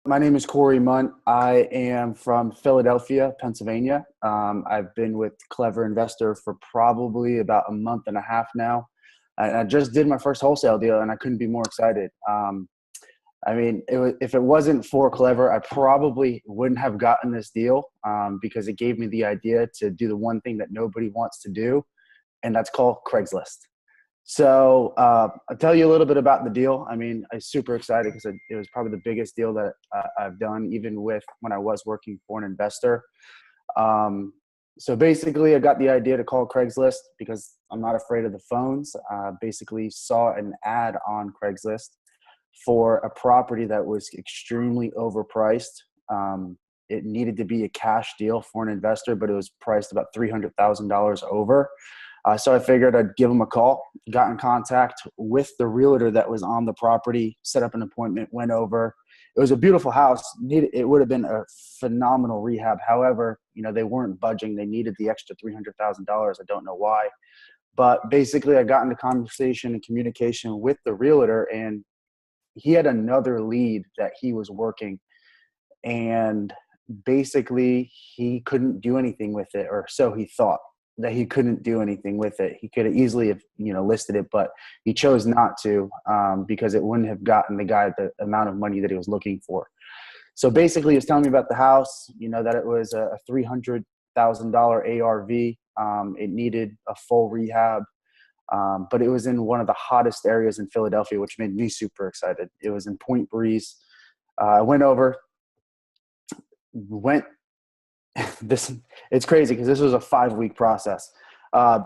My name is Cory. I am from Philadelphia, Pennsylvania. I've been with Clever Investor for probably about a month and a half now. I just did my first wholesale deal, and I couldn't be more excited. If it wasn't for Clever, I probably wouldn't have gotten this deal because it gave me the idea to do the one thing that nobody wants to do, and that's called Craigslist. So I'll tell you a little bit about the deal. I mean, I'm super excited because it was probably the biggest deal that I've done, even with when I was working for an investor. So basically, I got the idea to call Craigslist because I'm not afraid of the phones. Basically saw an ad on Craigslist for a property that was extremely overpriced. It needed to be a cash deal for an investor, but it was priced about $300,000 over. So I figured I'd give him a call, got in contact with the realtor that was on the property, set up an appointment, went over. It was a beautiful house. It would have been a phenomenal rehab. However, they weren't budging. They needed the extra $300,000. I don't know why. But basically, I got into conversation and communication with the realtor, and he had another lead that he was working. And basically, he couldn't do anything with it, or so he thought. That he couldn't do anything with it. He could have easily have, listed it, but he chose not to because it wouldn't have gotten the guy the amount of money that he was looking for. So basically, he was telling me about the house, that it was a $300,000 ARV. It needed a full rehab, but it was in one of the hottest areas in Philadelphia, which made me super excited. It was in Point Breeze. I went over, it's crazy because this was a 5-week process.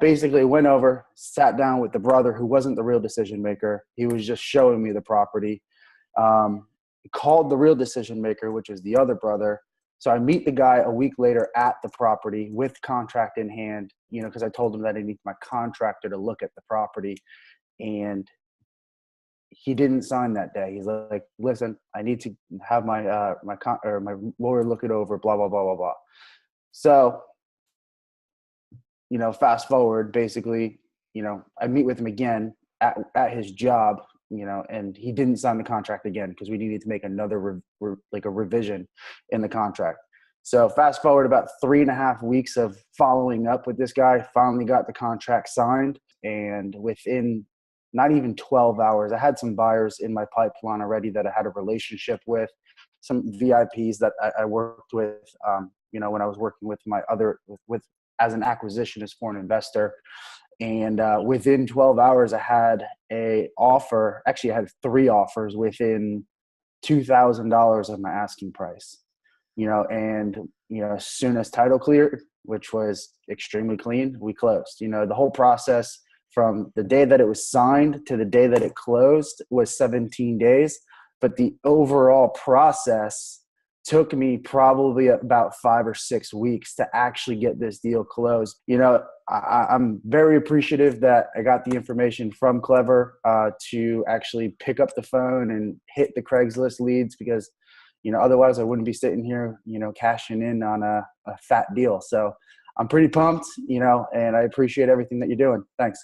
Basically went over, sat down with the brother who wasn't the real decision maker. He was just showing me the property. Called the real decision maker, which is the other brother. So I meet the guy a week later at the property with contract in hand, because I told him that I need my contractor to look at the property, and he didn't sign that day. He's like, listen, I need to have my lawyer look it over, blah, blah, blah, blah, blah. So, fast forward, basically, I meet with him again at his job, and he didn't sign the contract again because we needed to make another a revision in the contract. So fast forward about 3.5 weeks of following up with this guy, finally got the contract signed, and within not even 12 hours. I had some buyers in my pipeline already that I had a relationship with, some VIPs that I worked with, when I was working with my with as an acquisitionist for an investor. And within 12 hours, I had a offer. Actually, I had 3 offers within $2,000 of my asking price. As soon as title cleared, which was extremely clean, we closed. The whole process from the day that it was signed to the day that it closed was 17 days. But the overall process took me probably about 5 or 6 weeks to actually get this deal closed. I'm very appreciative that I got the information from Clever to actually pick up the phone and hit the Craigslist leads because, otherwise I wouldn't be sitting here, cashing in on a fat deal. So I'm pretty pumped, and I appreciate everything that you're doing. Thanks.